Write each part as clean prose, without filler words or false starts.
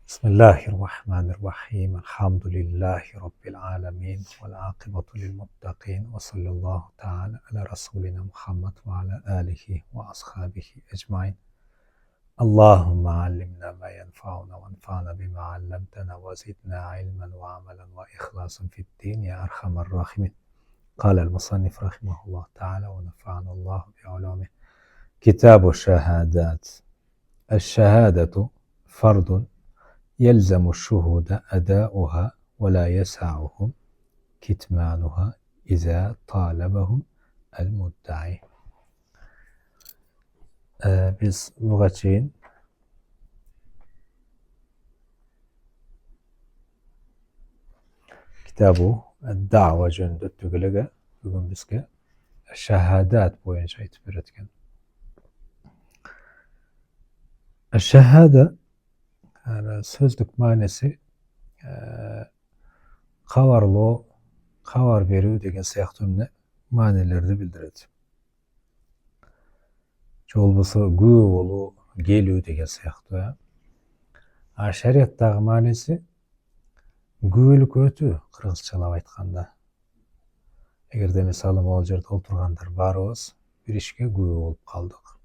بسم الله الرحمن الرحيم الحمد لله رب العالمين والعاقبة للمتقين وصلى الله تعالى على رسولنا محمد وعلى آله وأصحابه أجمعين. اللهم علمنا ما ينفعنا وانفعنا بما علمتنا وزدنا علما وعملا وإخلاصا في الدين يا أرحم الراحمين. قال المصنف رحمه الله تعالى ونفعنا الله بعلومه. كتاب الشهادات. الشهادة فرض يلزم الشهود أداؤها ولا يسعهم kitmanuha إذا طالبهم المدعي. Biz Lugatçı'nın kitabı da'va jönündө tügülege bugün bizge şehadat boyunca aytip beretken. Şehada sözlük manesi kavarlı, kavar berүү degen siyahtı manilerdi bildiredi. Jolboso күбө болуу, келүү деген сыяктуу. Шариаттагы маанеси күбөлүк өтүү, кыргызчалап айтканда. Эгерде мисалы могул жерде отургандар баарыбыз бир ишке күбө болуп калдык.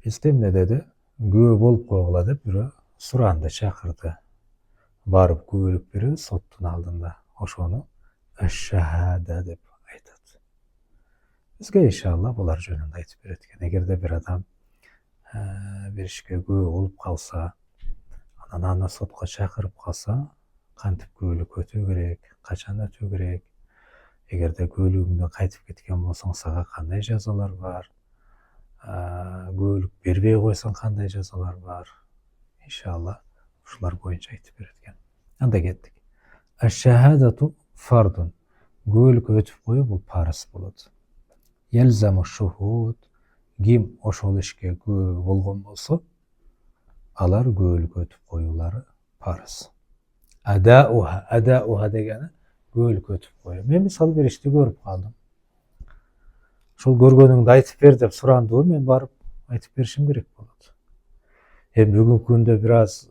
Бизде эмне деди? Күбө болуп койгула деп бирөө суранды, чакырды. Барып күбөлүк берүү соттун алдында. Ошону аш-шахада деп айтат. Bizge inşallah bular jönündө aytып beretken. Эгерде бир адам бир ишке күбө болуп калса, анан аны сотко чакырып калса, кантип күбөлүк өтүү керек, качан өтүү керек, эгерде күбөлүгүңдөн кайтып кеткен болсоң сага кандай жазалар бар, күбөлүк бербей койсоң кандай жазалар бар. Иншалlah ушулар боюнча айтып береткен. Анда кеттик. Аш-шахадату фардун. Күбөлүк өтүп коюу бул парыз болот. Yelzamu şuhud, kim oşol işke күбө болгон болсо, алар күбөлүк өтүп коюулары парыз. Адауха дегени күбөлүк өтүп коюу. Мен мисалы бир ишти көрүп калдым. Ошол көргөнүңдү айтып бер деп сурандыбы, мен барып айтып беришим керек болот. Бүгүнкү күндө бир аз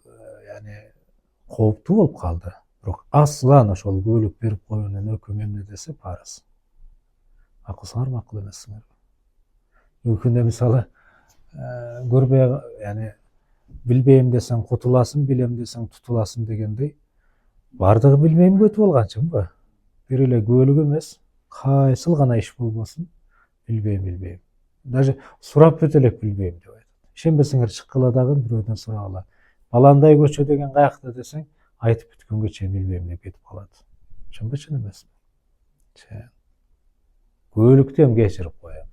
кооптуу болуп калды. Бирок аслан ошол күбөлүк берип коюунун өкүмү эмне десе парыз. Акылсыңар макул эмессиңер. Бүгүнкү мисалы көрбөй, билбейм десең кутуласың, билем десең тутуласың дегендей, бардыгы билмеймге өтүп алганчымбы? Бир эле күбөлүк эмес, кайсыл гана иш болбосун, билбейм. Даже сурап өтө элек билбейм деп айтат. Ишенбесеңер чыккыла дагы бирөөдөн сурагыла. Баландай көчө деген каякта десең, айтып бүткөнгө чейин билбейм деп кетип калат. Чынбы, чын эмеспи? Күбөлүктү эми кечирип коем.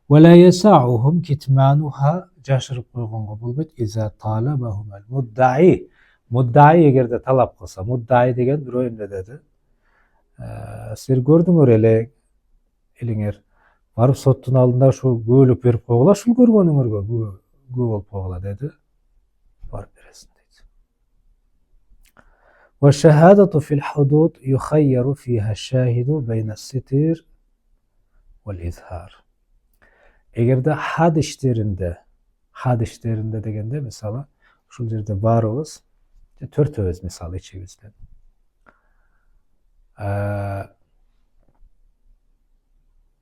Вала ясаухум китмануха, жашырып койгонго болбойт. Иза талабахум аль-муддаи. Муддаи эгерде талап кылса, муддаи деген бирөө эмне деди? Силер көрдүңөр эле, элиңер барып соттун алдында ушу күбөлүк берип койгула, ушул көргөнүңөргө күбө болуп койгула деди. Барып бересиң. والشهادة في الحدود يخير فيها الشاهد بين الستر والإظهار. Эгерде had işlerinde degende misалы, ушул жерде баарыбыз, төртөөбүз мисалы ичибизден.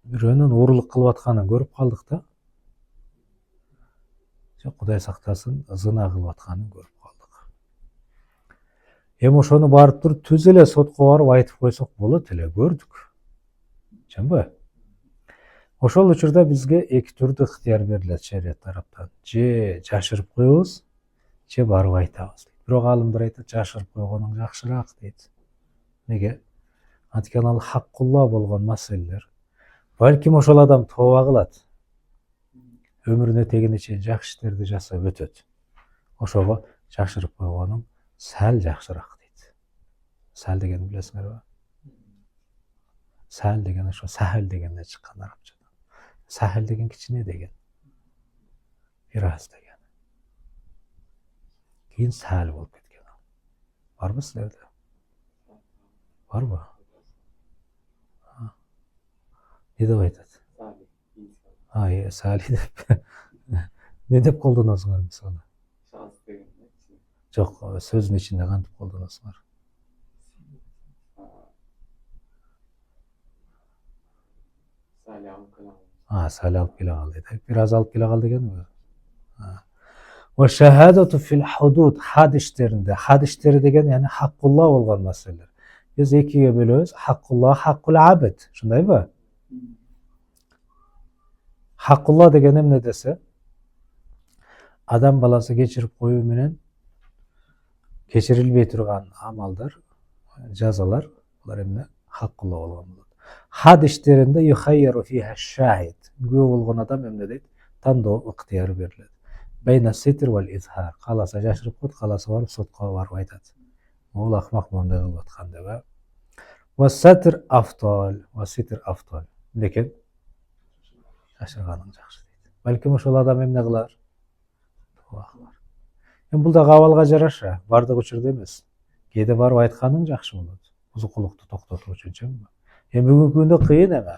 Бирөөнүн уурулук кылып атканын көрүп калдык да. Кудай сактасын, зына кылып атканын көрүп калдык. Эми ошону барып туруп түз эле сотко барып айтып койсок болот эле, көрдүк. Чынбы? Ошол учурда бизге эки түрдүү ыктыяр берилет шарият тараптан. Же жашырып коебуз, же барып айтабыз. Бирок алымдар айтат, жашырып койгонуң жакшыраак дейт. Неге? Анткени ал хаккулла болгон маселелер. Балким ошол адам тооба кылат. Өмүрүнө тегине чейин жакшы иштерди жасап өтөт. Ошого жашырып койгонуң сәл жакшыраак дейт. Сәл деген билесиңерби? Сәл деген ошо сахил дегенден чыккан арабчадан. Сахил деген кичине деген. Бир аз деген. Кийин сәл болуп кеткен. Барбы силерде? Барбы? Не деп айтат? Сали деп. Не деп колдоносуңар мисалы? Шанс деген. Жок, сөздүн ичинде кантип колдоносуңар? Сали алып келе кал. Сали алып келе кал дейт. Бир аз алып келе кал дегенби? Ва шахадату фил худуд, хад иштеринде. Хад иштери деген яни хаккулла болгон маселелер. Биз экиге бөлөбүз. Хаккулла, хаккул абид. Ушундайбы? Хаккулла деген эмне десе? Адам баласы кечирип коюу менен кечирилбей турган амалдар, жазалар, булар эмне? Хаккулла болгон болот. Хад иштеринде юхайяру фиха шахид. Күбө болгон адам эмне дейт? Тандоо ыктыяры берилет. Бейна ситр вал изхар. Каласа жашырып коет, каласа барып сотко барып айтат. Бул акмак мондай кылып аткан деп. Ва сатр афтал, ва ситр афтал. Лекен жашырганың жакшы дейт. Балким ошол адам эмне кылар? Дуа кылар. Бул да абалга жараша, бардык учурда эмес. Кээде барып айтканың жакшы болот. Бузукулукту токтотуу үчүн. Бүгүнкү күндө кыйын эме.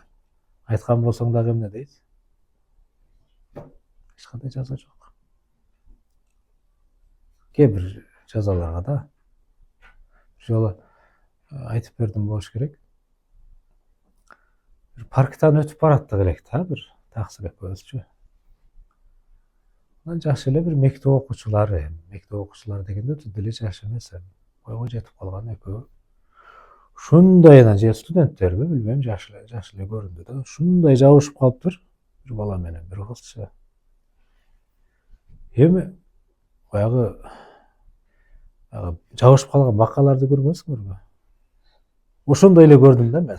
Айткан болсоң дагы эмне дейт? Эч кандай жаза жок. Кээ бир жазаларга да. Жолу айтып бердим болуш керек. Бир парктан өтүп бараттык элек да, бир таксыр экөөбүзчү. Анан жаш эле бир мектеп окуучулары, дегенде өтө деле жаш эмес, бойго жетип калган экөө. Ушундай анан же студенттерби, билбейм, жаш эле көрүндү да. Ушундай жабышып калыптыр бир бала менен бир кызча. Эми баягы жабышып калган бакаларды көргөнсүңөрбү? Ошондой эле көрдүм да мен.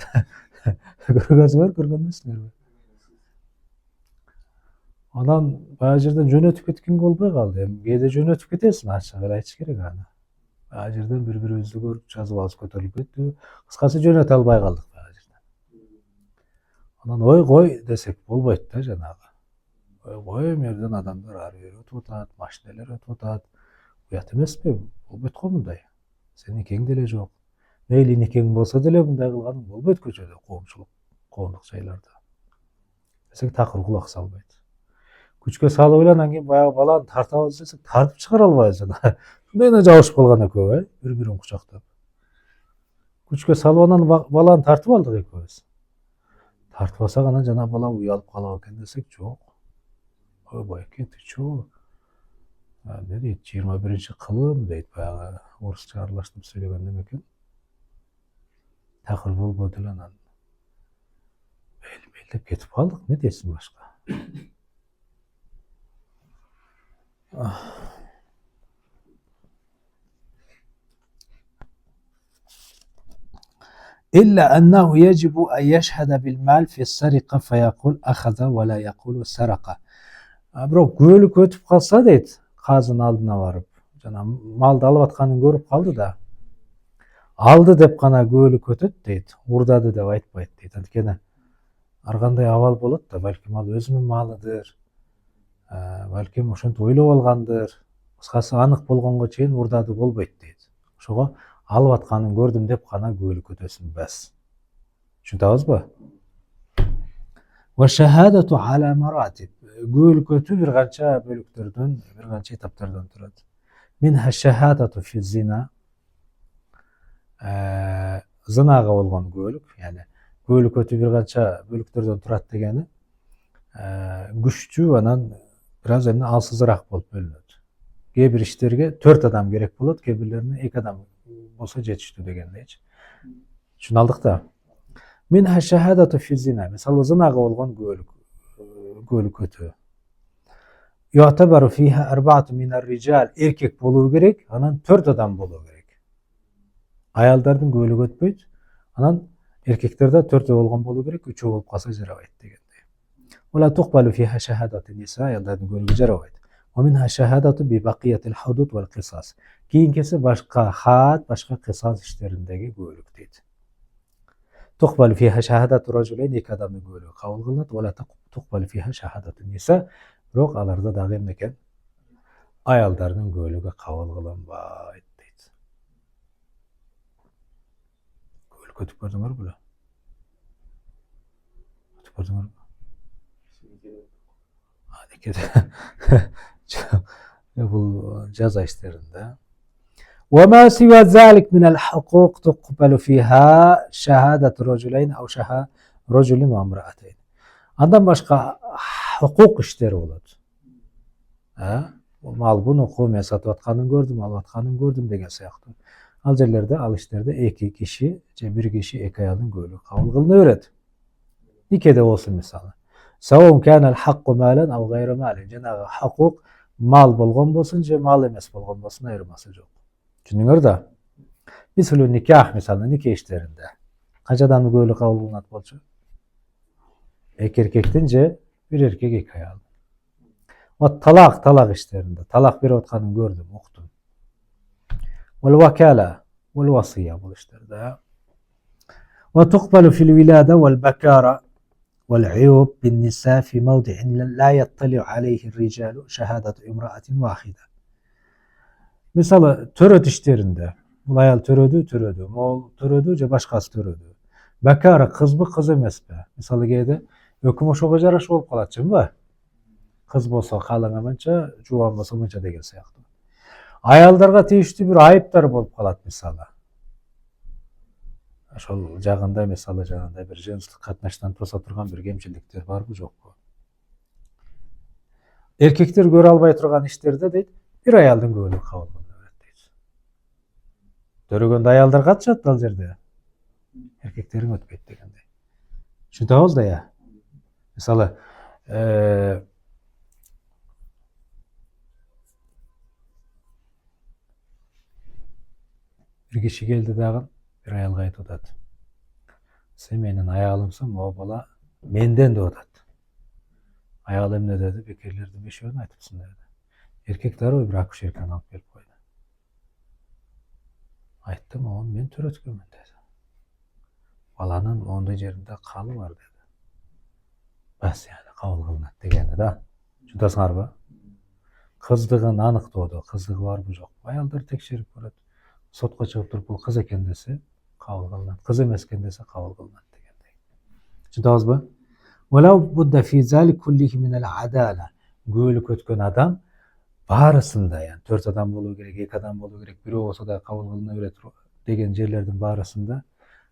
Көргөн эмессиңерби? Анан баягы жерден жөнөтүп кеткенге болбой калды. Кээде жөнөтүп кетесиң, ачык эле айтыш керек аны. Баягы жерден бири-бирибизди көрүп жазыбыбыз көтөрүлүп кетти. Кыскасы жөнөтө албай калдык баягы жерден. Анан ой десек болбойт да жанагы. Ой мерден адамдар ары бери өтүп атат, машиналар өтүп атат. Уят эмеспи? Болбойт го мындай. Сенин никең деле жок. Мейли никең болсо деле мындай кылганың болбойт көчөдө, коомдук жайларда. Десек такыр кулак салбайт. Күчкө салып эле анан кийин баягы баланы тартабыз десек, тартып чыгара албайбыз жана. Ушундай эле жабышып калган экөө, бири-бирин кучактап. Күчкө салып анан баланы тартып алдык экөөбүз. Тартпасак анан жана бала уялып калат экен десек, жок. Байке, ты чё? Не дейт, 21-кылым дейт, баягы орусча аралаштырып сүйлөгөн неме экен. Такыр болбоду эле анан. Мейлдеп кетип калдык, не дейсиң башка? إلا أنه يجب أن يشهد بالمال في السرقة فيقول أخذ ولا يقول سرقة. Бирок күбөлүк өтүп калса дейт, казынын алдына барып, жана малды алып атканын көрүп калды да. Алды деп гана күбөлүк өтөт дейт, урдады деп айтпайт дейт. Анткени ар кандай абал болот да, балким ал өзүнүн малыдыр. Балким ошентип ойлоп алгандыр. Кыскасы анык болгонго чейин урдады болбойт дейт. Ошого алып атканын көрдүм деп гана күбөлүк өтөсүң бес. Түшүнөбүзбү? Ва шахадату ала маратиб. Күбөлүк өтүү бир канча бөлүктөрдөн, бир канча этаптардан турат. Минха шахадату фи зина. Зынага болгон күбөлүк, яни күбөлүк өтүү бир канча бөлүктөрдөн турат дегени, күчтүү анан бир аз эмне алсызыраак болуп бөлүнөт. Кээ бир иштерге 4 адам керек болот, кээ бирлерине 2 адам болсо жетиштүү дегендейчи. Түшүнө алдык да. Минха шахадату фи зина. Мисалы зынага болгон күбөлүк өтүү. Yu'tabaru fiha arba'atu minar rijal. Erkek болуу керек, анан 4 адам болуу керек. Аялдардын күбөлүк өтпөйт. Анан эркектерде 4 болгон болуу керек, 3 болуп калса жарабайт дегендей. Вала туqbalu fiha shahadatu nisa. Аялдардын күбөлүгү жарабайт. Ва минха шахадату би бакиятил худуд вал кисас. Кийинкиси башка хат, башка кисас иштериндеги күбөлүк дейт. Туqbalu fiha shahadatu rajulayn. Эки адамдын күбөлүгү кабыл кылынат. Вала туqbalu fiha shahadatu nisa. Бирок аларда дагы эмне экен? Аялдардын күбөлүгү кабыл кылынбайт дейт. Күбөлүк өтүп көрдүңөрбү? Өтүп көрдүңөрбү? bu caza işlerinde. وما سوى ذلك من الحقوق تقبل فيها شهادة رجلين أو شهادة رجل وامرأتين. Ondan başka hukuk işleri olur. Mal bunu men satıyatkanын gördüm, alıvatkanын gördüm degen siyaktı. Al yerlerde, al işlerde iki kişi, bir kişi iki ayalın göğlü kabul kılınıveredi. Nikede olsun misalı. Savun kanal haqqu malen av gayri malen. Cenabı hukuk mal bolgon bolsun, je mal emes bolgon bolsun ayırması yok. Düşündüңөр da. Misalı nikah misalı nikah işlerinde. Kaçadan göğlü kabul kılınat bolçu? Ek erkekten je bir erkek iki ayal. O talak işlerinde. Talak bir otkanın gördüm, okudum. Vel vakala, vel vasiyya bu işlerde. Ve tukbalu fil vilada vel bekara vel uyub bin nisa fi mevdi'in la yattali'u aleyhi ricalu şehadetu imra'atin vahide. Mesela töröt işlerinde. Bu ayal törödü, mol törödü, başkası törödü. Bekara kız mı kız emes be. Mesela geyde öküm oşoğa jaraş bolup kalatçı mı? Kız bolsa kalın emençe, juwan bolsa mınça degen siyaktı. Ayaldarga тийиштүү bir ayıptar bolup kalat misala. Şol jagында misala jagында bir jinslik katnaştan tosa turgan bir kemçilikler barбы жокпу? Erkekler göre albay turgan işlerde deyt, bir ayaldın göğlü kabul kılınıverет deyt. Törөгөндө ayalдар katышат al jerde. Erkeklerin ötpeyt degende. Şuntабыз da ya. Misалы, bir kişi geldi dagın bir ayalga aytıp atat. Sen menin ayalımsın, o bala menden de atat. Ayalım ne dedi? Bekirlerdi beşiğini aytıpsın dedi. Erkekler o bir akış erken alıp gelip koydu. Ayttım oğlum men törötkümün dedi. Balanın onda yerinde kalı var dedi. Bas yani kabul kılınat degende da. Şuntasыңар ba? Kızdığın anık doğdu. Kızdığı var bu yok. Ayalдар tekşerip koydu. Sotqa çıkıp turup bu kız eken dese kabul kılınat. Kız emes eken dese kabul kılınat degende. Şuntasыңыз ba? وَلَوْ بُدَّ فِي ذَلِكَ كُلِّهِ مِنَ الْعَدَالَةِ. Göğlük ötken adam barısında yani 4 adam bolu gerek, 2 adam bolu gerek, biri olsa da kabul kılınıverет degen jerlerдің barısında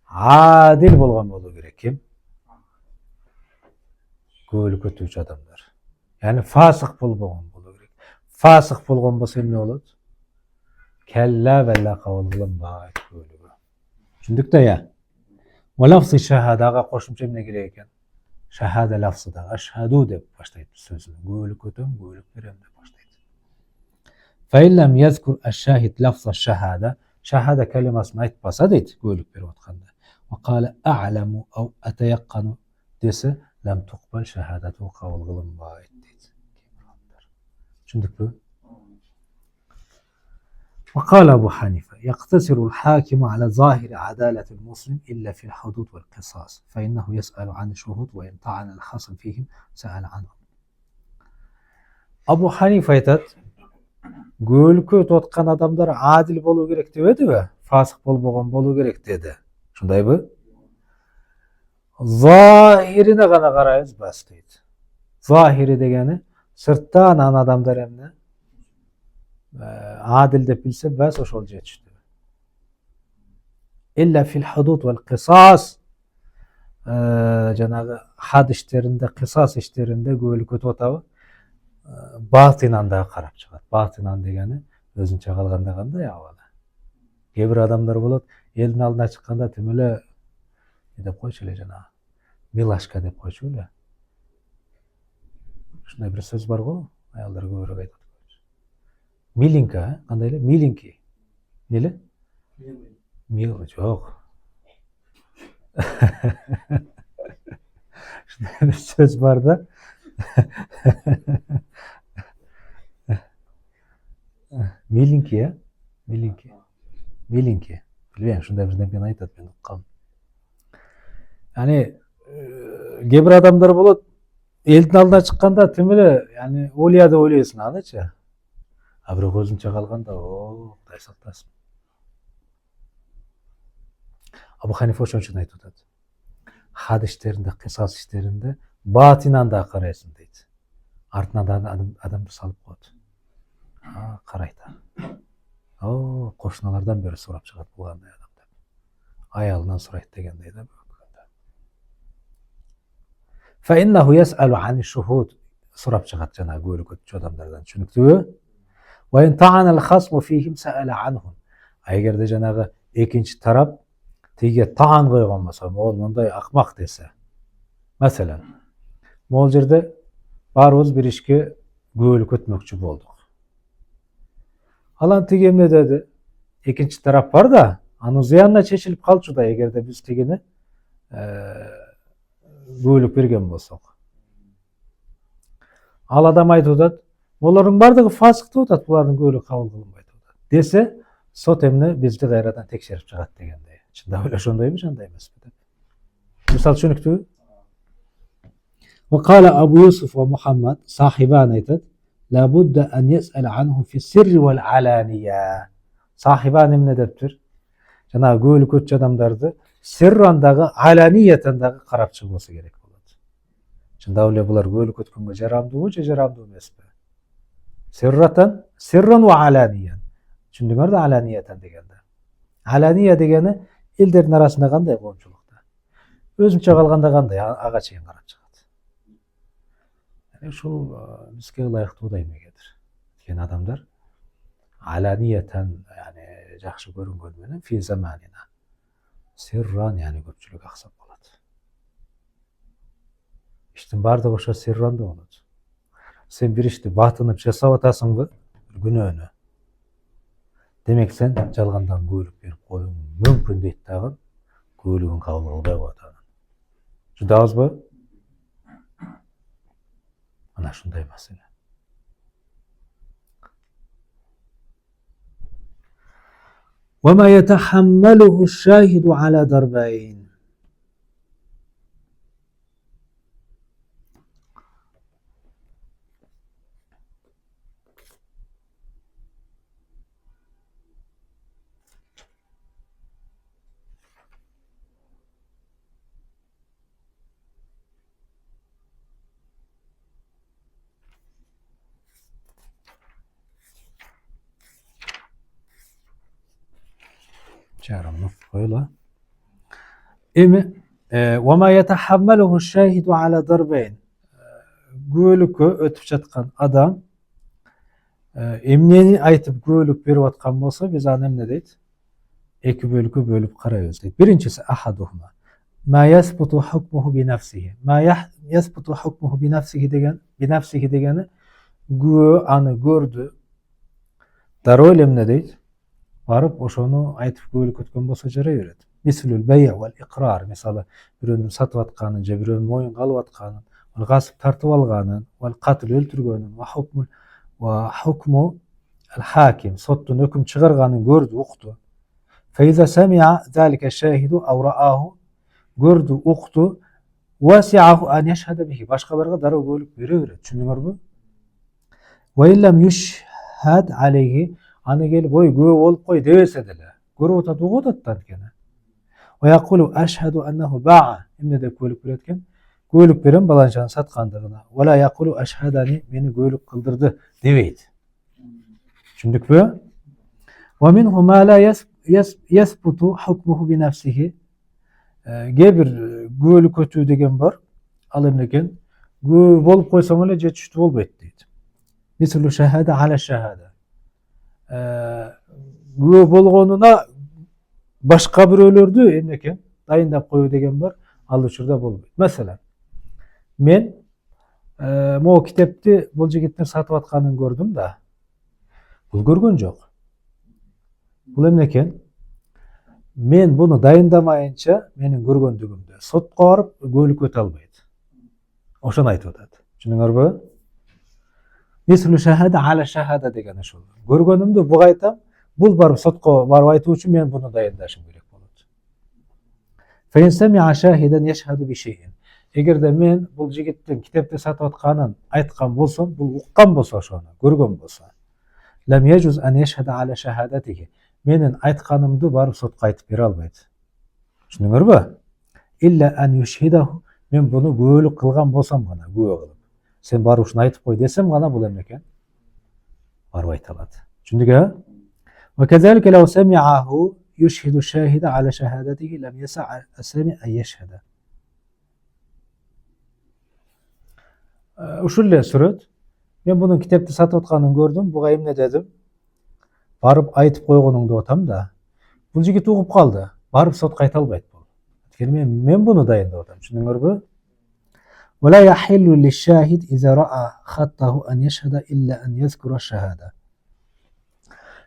adil bolgan bolu gerek. Kim? Göğlük ötücü adamlar. Yani fasık bolbogan bolu gerek. Fasık bolgan bolsa ne olur? Kella vella kabul kılınbay göğlüğü. Düşündük de ya. O lafzı şahadaga koşumça ne gerek eken? Şahada lafzı da aşhadu dep başlaydı sözünü. Göğlük ötüm, göğlük verem dep başlaydı. فَاِنْ لَمْ يَذْكُرْ الشَّاهِدْ لَفْظَ الشَّهَادَ. Şahada kelimesini aytbasa deydi göğlük verip otkanda. وَقَالَ أَعْلَمُ اَوْ اَتَيَقَّنُ dese lem tukbal şehadetu kabul kılınbay deydi. Düşündük mü? وقال أبو حنيفة يقتصر الحاكم على ظاهر عدالة المسلم إلا في الحدود والقصاص فإنه يسأل عن الشهود وإن طعن الخصم فيهم سأل عنهم. Abu Hanife aytat, göğlükü ötotkan adamlar adil bolu gerek debedi be, fasık bolbogan bolu gerek dedi. Şunday bu? Zahirine gana karayız bas deydi. Zahiri degeni sırttan an adamlar emne adil de bilse bas oşol jetişdi. İlla fil hudud vel qisas. Janağı had işlerinde, qisas işlerinde göğlük ötotabı batınan da karap çıkar. Batınan degeni özünçe kalganda kanda ya bana. Gebir adamlar bolat, elin aldına çıkkanda tümüle ne dep koyçu ele janağı. Milaşka dep koyçu ele. Şunday bir söz var go, ayallar göğürük aytып. Milinka, qanday ele? Milinki. Neli? Mil, yok. Şunday bir söz var da. Milinki ya. Milinki. Bilmem şunday bir nereden aytat ben uqqam. Yani gebir adamlar bolat elin aldına çıkkanda tümüle yani olyada oylayısın anıçı. Abir gözünçe kalganda o Xuday saktaсын. Abu Hanife oşonçun aytып atat. Had işlerinde, qisas işlerinde batinan da karaysın deydi. артынан да адамды салып коет. Карайт. Кошуналардан бери сурап чыгат бул кандай адам деп. Аялынан сурайт дегендей да. فإنه يسأل عن الشهود сурап чыгат жана көөлүкөтчү адамдардан, түшүнүктүүбү? وإن طعن الخصم فيهم سأل عنهم. Эгерде жанагы экинчи тарап тиге таан койгон болсо, могул мындай акмак десе. Маселен, могул жерде баарыбыз бир ишке көөлүк өтмөкчү болдук. Алан тиги эмне деди? Экинчи тарап бар да, анын зыянына чечилип калчу да, эгерде биз тигини көөлүк берген болсок. Ал адам айтып атат, булардын бардыгы фасык деп атат, булардын көөлүк кабыл кылынбайт деп атат. Десе, сот эмне бизди кайрадан текшерип чыгат дегендей. Чындап эле ошондойбу, жандай эмеспи деп. Мисал түшүнүктүүбү? وقال أبو يوسف ومحمد صاحبان айтат, لابد أن يسأل عنهم في السر والعلانية. Сахибан эмне дептир? Жана көөлүкөтчү адамдарды сирран дагы, аланиятан дагы карап чыгыбасы керек болот. Чындап эле булар көөлүкөткөнгө жарамдуубу же жарамдуу эмеспи? Сирран ва аланиян. Түшүндүңөр да аланиятан дегенде. Алания дегени элдердин арасында кандай коомчулукта. Өзүнчө калганда кандай, ага чейин карап чыгат. Ушул бизге ылайыктуу да эмегедир. Кен адамдар аланиятан, яни жакшы көрүнгөнү менен фи заманина. Сирран, яни көпчүлүк аксап калат. Иштин бардыгы ошо сирранда болот. Сен бир ишти батынып жасап атасыңбы, күнөөнү. Демек сен жалгандан көөлүк берип коюуң мүмкүн дейт дагы, көөлүгүн кабыл кылбай коет анан. Жудабызбы? Ana şunday mesele. وَمَا يَتَحَمَّلُهُ الشَّاهِدُ عَلَى ضَرْبَيْنِ. Çağırımlı koyula. وَمَا يَتَحَمَّلُهُ الشَّاهِدُ عَلَى ضَرْبَيْنِ. Göөлүккө өтүп жаткан адам эмнени айтып көөлүк берип аткан болсо, биз аны эмне дейт? Эки бөлүккө бөлүп карайбыз дейт. Биринчиси ахадухма. Ма ясбуту хукмуху би нафсихи. Ма ясбуту хукмуху би нафсихи дегени күбө аны көрдү. Дароо эле эмне дейт? Барып ошону айтып көөлүк өткөн болсо жарай берет. Мислул бай' вал иqrar. Мисалы, бирөөнүн сатып атканын же бирөөнүн моюнга алып атканын, вал гасып тартып алганын, вал катыл өлтүргөнүн, ва хукму al-hakim, соттун өкүм чыгарганын көрдү, укту. Фейза сами'a залика шахиду ау рааху, көрдү, укту, васи'аху ан яшхада бихи, башкаларга дароо көөлүк бере берет. Түшүндүңөрбү? Ва иллам юшхад алейхи, аны келип ой күбө болуп кой дебесе деле, көрүп атат, угуп атат да анткени. Ва якулу ашхаду аннаху баа, эмне деп көөлүк берет экен? Көөлүк берем баланчаны саткандыгына. Вала якулу ашхадани, мени көөлүк кылдырды дебейт. Түшүндүкпү? Ва минху ма ла ясбуту хукмуху би нафсихи. Кээ-бир көөлүк өтүү деген бар. Ал эмне экен? Күбө болуп койсоң эле жетиштүү болбойт дейт. Мислу шахада ала шахада. Күбө болгонуна башка бирөөлөрдү эмне экен? Дайындап коюу деген бар. Ал учурда болбойт. Маселен, мен могу китепти бул жигиттин сатып атканын көрдүм да. Бул көргөн жок. Бул эмне экен? Мен буну дайындамайынча менин көргөндүгүмдү сотко барып көөлүк өтө албайт. Ошону айтып атат. Түшүндүңөрбү? Мислу шахада ала шахада деген ошол. Көргөнүмдү буга айтам, бул барып сотко барып айтуу үчүн мен буну дайындашым керек болот. Фейн сами'a шахидан яшхаду би шейин. Эгерде мен бул жигиттин китепти сатып атканын айткан болсом, бул уккан болсо ошону, көргөн болсо, лам яжуз ан яшхада ала шахадатихи. Менин айтканымды барып сотко айтып бере албайт. Түшүндүңөрбү? Илля ан юшхидаху, мен буну көөлүк кылган болсом гана, күбө кылып. Sen барып ушуну айтып кой десем гана бул эме экен барып айта алат. Түшүндүк э? وكذلك لو سمعه يشهد الشاهد على شهادته لم يسع السامع أن يشهد. Ушул эле сүрөт. Мен бунун китепти сатып атканын көрдүм. Буга эмне дедим? Барып айтып койгонуңду атам да. Бул жигит угуп калды. Барып сотко айта албайт бул. Анткени мен буну дайындап атам. Түшүндүңөрбү? ولا يحل للشاهد إذا رأى خطه أن يشهد إلا أن يذكر الشهادة.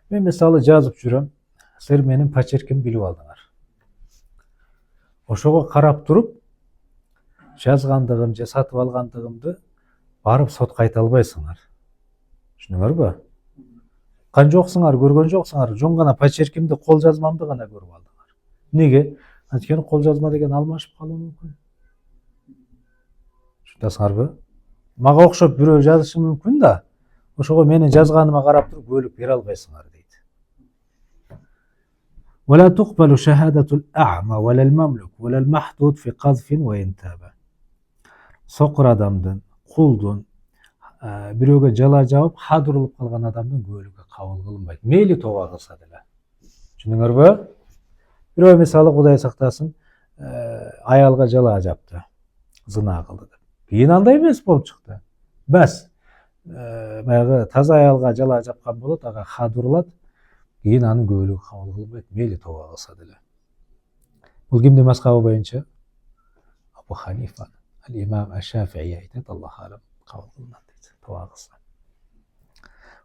Мен мисалы жазып жүрөм. Силер менин почеркимди билип алдыңар. Ошого карап туруп жазгандыгым же сатып алгандыгымды барып сотко айта албайсыңар. Түшүндүңөрбү? Кан жоксуңар, көргөн жоксуңар, жон гана почеркимди, кол жазмамды гана көрүп алдыңар. Неге? Анткени кол жазма деген алмашып калуу мүмкүн. Түшүнөсүңөрбү? Мага окшоп бирөө жазышы мүмкүн да, ошого менин жазганыма карап туруп көөлүк бере албайсыңар дейт. ولا تقبل شهادة الأعمى ولا المملوك ولا المحدود في قذف وإن تاب. Соқыр адамдын, кулдун, бирөөгө жала жабып, хадырылып калган адамдын көөлүгү кабыл кылынбайт. Мейли тооба кылса деле. Түшүндүңөрбү? Бирөө мисалы Кудай сактасын, аялга жала жапты, зына кылды деп. Кийин андай эмес болуп чыкты. Бәс, баягы таза аялга жала жапкан болот, ага хадырылат, кийин анын көөлүгү кабыл кылынбайт, мейли тооба кылса деле. Бул кимдин мазхабы боюнча? Абу Ханифа. Al-İmam Eş-Şafi'i aytат, Allah alam kabul kılınan deydi. Tova kılsa.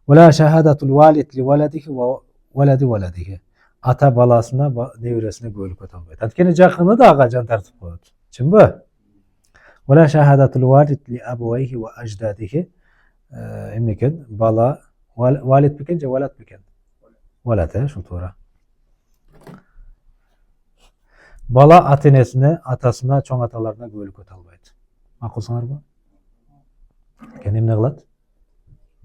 Vela şehadetul valid li veledihi ve veledi veledihi. Ata balasına, nevresine göөлүк өтө албайт. Анткени жакыны да ага жан тартып коет. Түшүнбү? Vela şehadetul valid li abawayhi ve ajdadihi. Эмне экен? Бала, valid бекен же велед бекен? Велед, ушул туура. Bala ата-энесине, атасына, чоң аталарына көөлүк өтө албайт. Макулсуңарбы? Кene эмне кылат?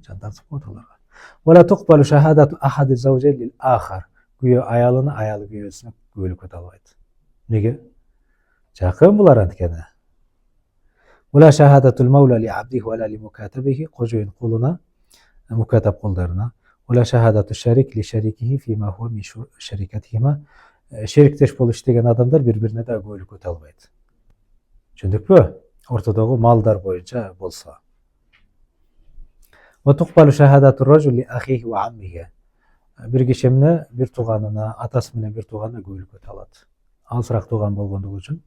Жан тартып коет аларга. Вала туqbalu шахадату ахади завжейн лил ахар. Күйөө аялына, аялы күйөөсүнө көөлүк өтө албайт. Неге? Жакын булар анткени. Вала шахадатул маула ли абдихи вала ли мукатабихи. Кожоюн кулуна, мукатаб кулдарына. Вала шахадату шарик ли шарикихи фима хуа ми шарикатихима. Шериктеш болуп иштеген адамдар бири-бирине да көөлүк өтө албайт. Түшүндүкпү? Ортодогу малдар боюнча болсо. Ва туqbalu шахадату ражули ахихи ва аммихи. Бир киши эмне бир тууганына, атасы менен бир тууганына көөлүк өтө алат. Алысыраак тууган болгондугу үчүн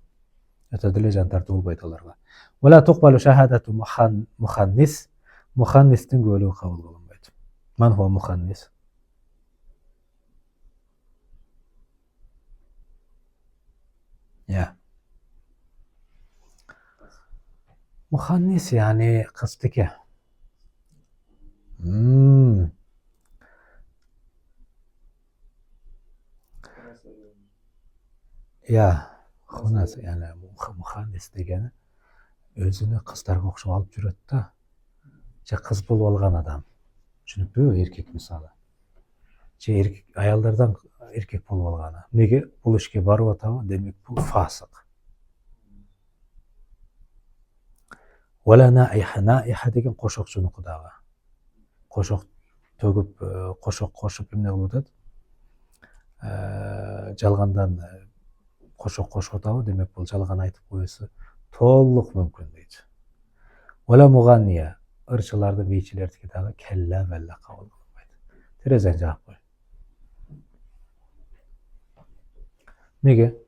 өтө деле жан тартуу болбойт аларга. Вала туqbalu шахадату муханнис. Муханнистин көөлүгү кабыл кылынбайт. Ман хуа муханнис? Ya. Muhannis yani kızdaki. Ya, Hunas yani muhannis degeni özünü kızlarga okşop alıp жүрөт да. Же кыз болуп алган адам. Түшүнүкпү? Эркек мисалы. Же эркек аялдардан эркек болуп алганы. Неге бул ишке барып атабы? Демек бул фасык. Вала наиха деген кошокчунуку дагы. Кошок төгүп, кошок кошуп эмне кылып атат? Жалгандан кошок кошуп атабы? Демек бул жалган айтып коюусу толук мүмкүн дейт. Вала муганния. Ырчыларды, бийчилердики дагы келла велла кабыл кылынбайт. Терезени жаап кой. Неге?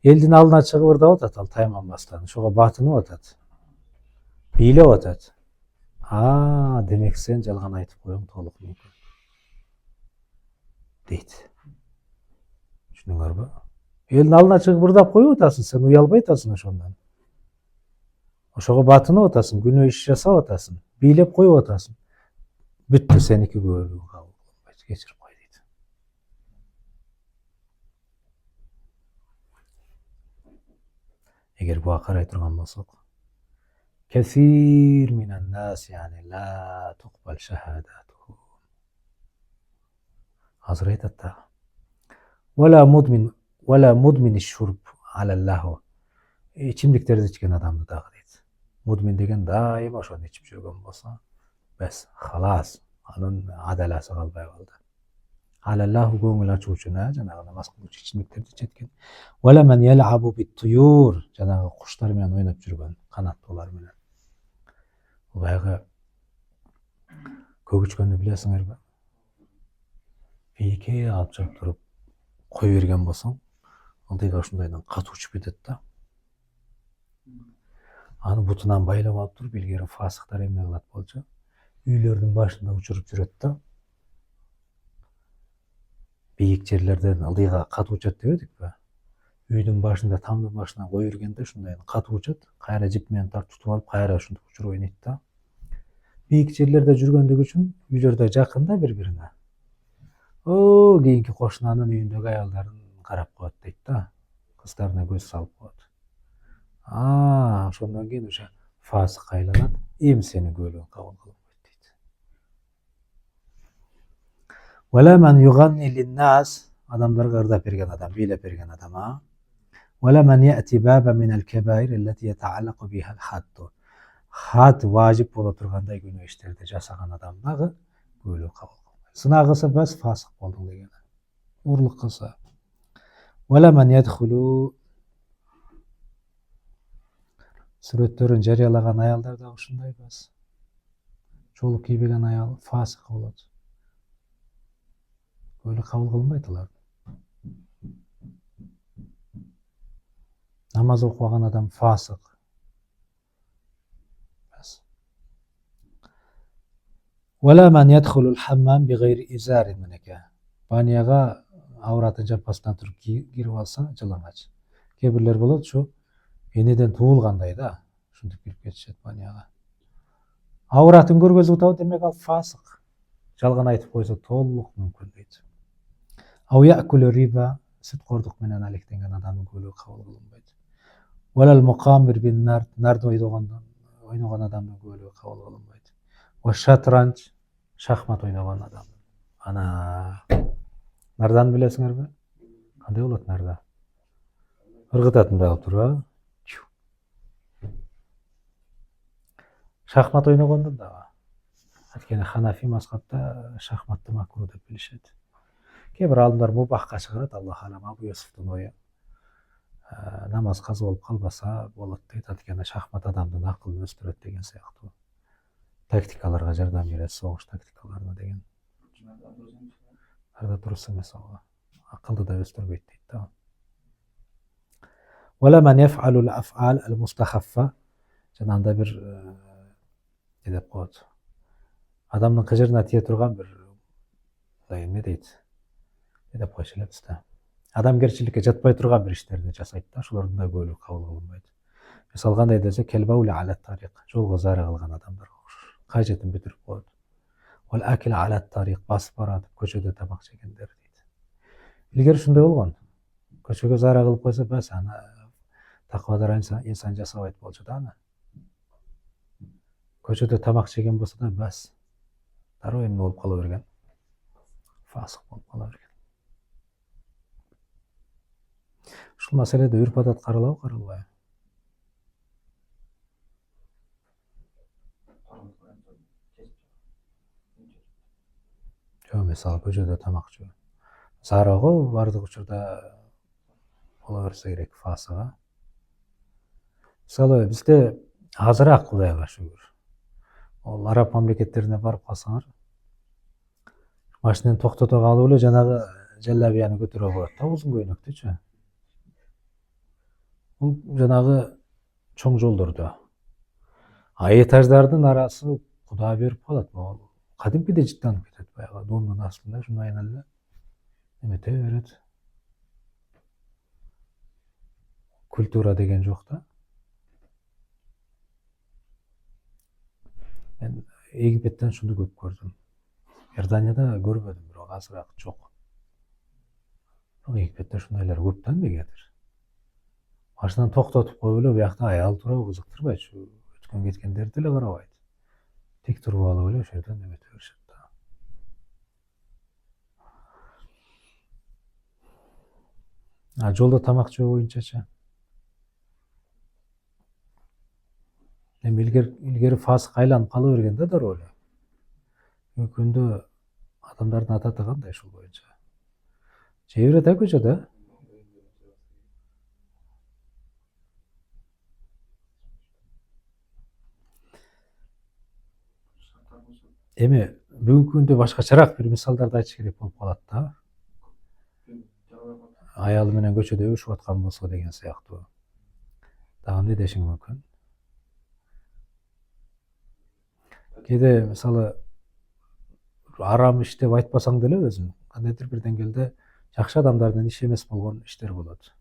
Элдин алдына чыгып ырдап атат ал тайманбастан. Ошого батынып атат. Бийлеп атат. Демек сен жалган айтып коюң толук мүмкүн. Дейт. Түшүндүңөрбү? Элдин алдына чыгып ырдап коюп атасың, сен уялбай атасың ошондон. Ошого батынып атасың, күнөө иш жасап атасың, бийлеп коюп атасың. Бүттү, сеники көөлүгү кабыл кылынбайт. Кечирип кой дейт. Эгер буга карай турган болсок, كثير من الناس يعني لا تقبل شهاداتهم. Hazır aytat da. ولا مدمن الشرب على اللهو. İçimliklerdi içken adamdı dagı deyt. Mudmin деген дайыма ошону ичип жүргөн болсо, бес, халас, анын адаласы калбай калды. Алаллаху көңүл ачуучу, жанагы намаз кылуучу ичимдиктерди ичет. Вала ман ялабу бит-туюр, жанагы куштар менен ойноп жүргөн, канаттуулар менен. Баягы көгүчкөндү билесиңерби? Бийикке алып чыгып туруп кой берген болсоң, ылдыйга ушундайдан катуу учуп кетет да. Аны бутунан байлап алып туруп, илгери фасыктар эмне кылат болчу? Үйлөрдүн башында учуруп жүрөт да. Бийик жерлерден ылдыйга катуу учат дебедикпи? Үйдүн башында, тамдын башына кой бергенде ушундай катуу учат, кайра жип менен тутуп алып, кайра ушинтип учуруп ойнойт да. Бийик жерлерде жүргөндүгү үчүн үйлөр да жакын да бири-бирине. Кийинки кошунанын үйүндөгү аялдарын карап коет дейт да. Кыздарына көз салып коет. Ошондон кийин уже фасык айланат, эми сенин күбөлүгүң кабыл кылынбайт дейт. Вала ман юганни линнас, адамдарга ырдап берген адам, бийлеп берген адам. Вала ман яти баба минал кабаир аллати ятааллаку биха хадду. Хад важип боло тургандай күнөө иштерди жасаган адам дагы күбөлүгү кабыл кылынбайт. Сына кылса бес, фасык болдуң деген. Урлук кылса. Вала ман ядхулу, сүрөттөрүн жарыялаган аялдар да ушундай бес. Чолук кийбеген аял фасык болот. Күбөлүгү кабыл кылынбайт алар. Намаз окубаган адам фасык. Вала ман ядхулул хаммам бигайри изарин менеке. Баняга авратын жаппастан туруп кирип алса, жалаңач. Кээ бирлер болот ушу энеден туулгандай да, ушинтип кирип кетишет баняга. Авратын көргөзүп атабы, демек ал фасык. Жалган айтып койсо толук мүмкүн дейт. Ау якулу риба, сүткордук менен алектенген адамдын күбөлүгү кабыл кылынбайт. Валал мукамир бин нард ойногон адамдын күбөлүгү кабыл кылынбайт. Ва шатранч, шахмат ойногон адам. Ана нардан билесиңерби? Кандай болот нарда? Ыргытатындай кылып туруп, шахмат ойногондун дагы. Анткени Ханафи мазхабта шахматты макруh деп билишет. Кээ бир аалымдар мубахка чыгарат, Аллах алам, Абу Юсуфтун ою. Намаз каза болуп калбаса болот дейт, анткени шахмат адамдын акылын өстүрөт деген сыяктуу. Тактикаларга жардам берет, согуш тактикаларына деген. Анда дурус эмес ага. Акылды да өстүрбөйт дейт да. Вала ман яфалул афал ал мустахаффа, жана анда бир деп коет. Адамдын кыжырына тие турган бир эме дейт. Деп койчу элебиз да. Адамгерчиликке жатпай турган бир иштерди жасайт да, ошолордун да күбөлүгү кабыл кылынбайт. Мисалы кандай десе, келбаули ала тарик, жолго зара кылган адамдарга окшош. Кажетін бүтүрүп коет. Вал акил ала тарик, басып баратып көчөдө тамак жегендер дейт. Илгери ушундай болгон. Көчөгө зара кылып койсо, бас аны таквадар инсан жасабайт болчу да аны. Көчөдө тамак жеген болсо да бас дароо эмне болуп кала берген? Фасык болуп кала берген. Ушул маселеде үрп адат каралабы, каралбайбы? Жок, мисалы көчөдө тамак жөө. Зарого бардык учурда бола берсе керек фасыга. Мисалы бизде азыраак, Кудайга шүгүр. Ол араб мамлекеттерине барып калсаңар, машинени токтото калып эле жанагы жаллабияны көтөрө коет да, узун көйнөктүчү. Бул жанагы чоң жолдордо. Этаждардын арасы Куда берип калат. Кадимкиде жыттанып кетет, баягы дондун астында шуну айнала эле эмете берет. Культура деген жок да. Мен Египеттен шуну көп көрдүм. Иорданияда көрбөдүм, бирок азыраак жок. Египетте шундайлар көп да эмнегедир. Машинаны токтотуп коюп эле буякта аял туруп кызыктырбайчу, өткөн кеткендерди эле карабайт. Тик туруп алып эле ошол жерден эмете беришет да. Жолдо тамак жөө боюнчачы. Эми илгери фасык айланып кала берген да дароо эле. Бүгүнкү күндө адамдардын ататы кандай ушул боюнча? Жей берет көчөдө? Эми бүгүнкү күндө башкачараак бир мисалдарды айтыш керек болуп калат да. Аялы менен көчөдө өбүшүп аткан болсо деген сыяктуу. Дагы эмне дешиң мүмкүн? Кээде мисалы арам иш деп айтпасаң деле өзүң кандайдыр бир деңгээлде жакшы адамдардын иши эмес болгон иштер болот.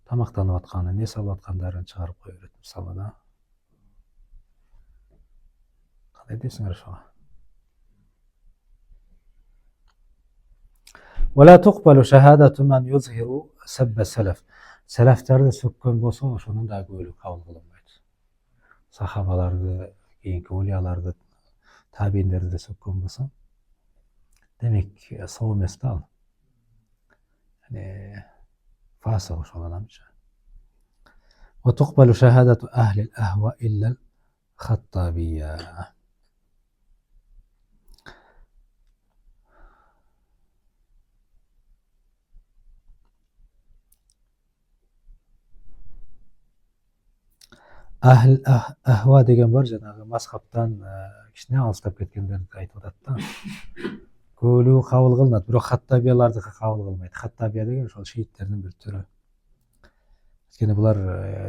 Тамактанып атканы, не салып аткандарын чыгарып кое берет мисалы да. Кандай дейсиңер ошого? ولا تقبل شهادة من يظهر سب السلف. Selefтерди сөккөн болсо ошонун да күбөлүк кабыл кылынбайт. Сахабаларды, кийинки улияларды, табииндерди сөккөн болсо, демек соо эмес да ал. Фасык ошол адамча. وتقبل شهادة أهل الأهواء إلا الخطابية. Ahva деген бар, жанагы мазхабтан кичине алыстап кеткендерди айтып атат да. Көбөлүгү кабыл кылынат, бирок хаттабиялардыкы кабыл кылынбайт. Хаттабия деген ошол шииттердин бир түрү. Анткени булар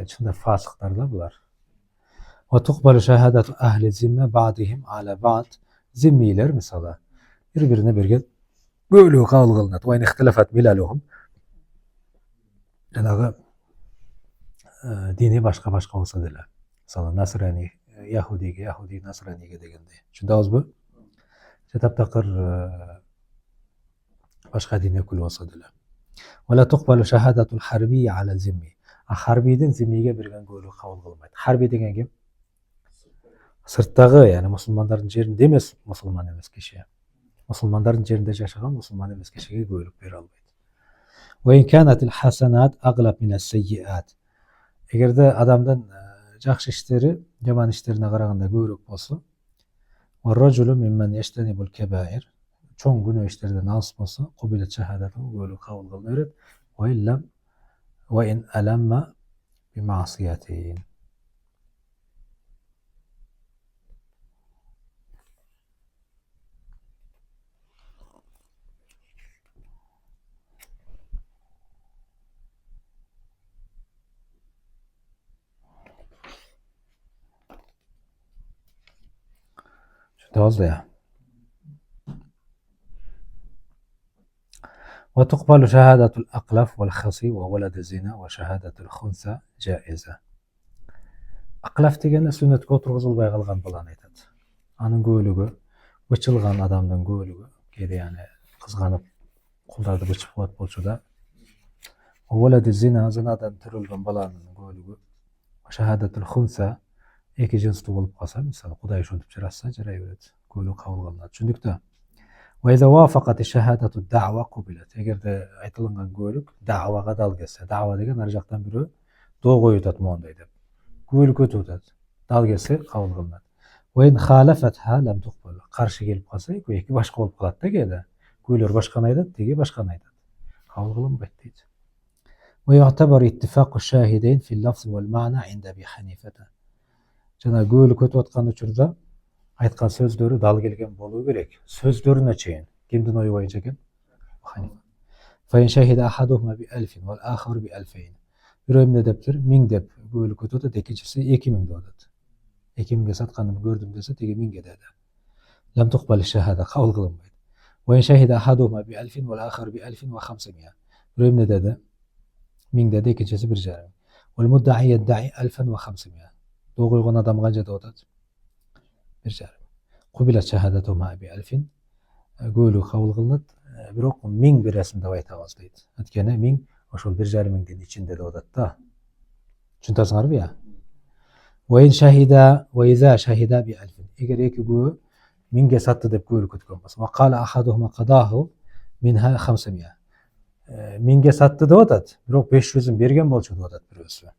чында фасыктар да булар. وتقبل شهادة أهل الذمة بعضهم على بعض. Зиммилер мисалы бири-бирине берген көбөлүгү кабыл кылынат. وإن اختلفت مللهم. Жанагы dini башка-башка болсо деле. Мисалы Насрани, Яхуди, Насраниге дегендей. Түшүндүңүзбү? Таптакыр башка дин өкүлү болсо деле. ولا تقبل شهادة الحربي على الذمي. Харбийдин зиммиге берген көбөлүгү кабыл кылынбайт. Харби деген ким? Сырттагы, яны мусулмандардын жеринде эмес, мусулман эмес киши. Мусулмандардын жеринде жашаган мусулман эмес кишиге көбөлүк бере албайт. وإن كانت الحسنات أغلب من السيئات. Эгерде адамдын жакшы иштери жаман иштерине караганда көбүрөөк болсо, والرجل ممن يجتنب الكبائر. Чоң күнөө иштерден алыс болсо, قبلت شهادته көбөлүк кабыл кылына берет. وإن ألم بمعصيته. توضيح. وتقبل شهادة الأقلف والخصي وولد الزنا وشهادة الخنثى جائزة. Aqlaf degeni сүннөткө отургузулбай калган баланы айтат. Анын көбөлүгү бычылган адамдын көбөлүгү, кээде яны кызганып кулдарды бычып коет болчу да. وولد الزنا, зынадан төрөлгөн баланын көбөлүгү. شهادة الخنثى, эки жынстуу болуп калса, мисалы Кудай ошентип жаратса, жарай берет. Көбөлүк кабыл кылынат. Түшүндүктү? وإذا وافقت الشهادة الدعوة قبلت. Эгерде айтылган көбөлүк дa'вага дал келсе, дa'ва деген ар жактан бирөө доо коюп атат моундай деп. Көбөлүк өтүп атат. Дал келсе кабыл кылынат. وإن خالفتها لم تقبل. Каршы келип калса, эки башка болуп калат да кээде. Көйлөр башканы айтат, тиги башканы айтат. Кабыл кылынбайт дейт. ويعتبر اتفاق الشاهدين في اللفظ والمعنى عند أبي حنيفة. Жана көбөлүк өтүп аткан учурда айткан сөздөрү дал келген болуу керек. Сөздөрүнө чейин. Кимдин ою боюнча экен? Ханифа. فإن شهد أحدهما ب1000 والآخر ب2000. Бирөө эмне дептир? 1000 деп көбөлүк өтүп атат, экинчиси 2000 деп атат. 2000ге сатканын көрдүм десе, теги 1000ге деди. لم تقبل الشهادة, кабыл кылынбайт. وإن شهد أحدهما ب1000 والآخر ب1500. Бирөө эмне деди? 1000 деди, экинчиси 1,5. والمدعي يدعي 1500. Доо койгон адам канча деп атат? 1,5. قبلت شهادتهما ب1000. Көбөлүк кабыл кылынат, бирок 1000 бересиң деп айтабыз дейт. Анткени 1000 ошол 1,5-миңдин ичинде деп атат да. Түшүндүңүзбү я? وإذا شهدا ب1000. Эгер эки күбө 1000ге сатты деп көбөлүк өткөн болсо, وقال أحدهما قضاه منها 500. 1000ге сатты деп атат, бирок 500-ün берген болчу деп атат бирөөсү.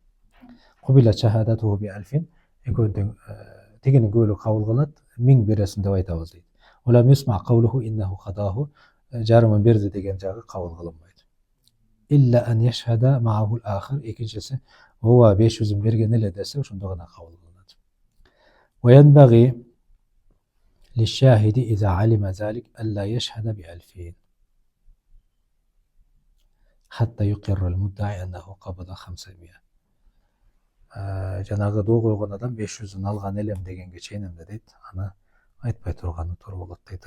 قبلت شهادته ب1000. Ekөөдөн тегенин көбөлүк кабыл кылат, 1000 бересин деп айтабыз дейт. Улам юсма кавлуху иннаху кадаху, жарымын берди деген жагы кабыл кылынбайт. Илля ан яшхада маахул ахир, экинчиси ооба 500 берген эле десе ошондо гана кабыл кылынат. وينبغي للشاهد إذا علم ذلك ألا يشهد ب2000 حتى يقر المدعي أنه قبض 500. Жанагы доо койгон адам 500'ун алган элем дегенге чейин эмне дейт, аны айтпай турганы туура болот дейт.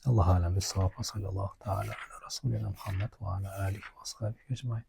Аллаху алам бис-саваб. Саллаллаху таала аля расулина Мухаммад ва аля алихи ва асхабихи эжмаин.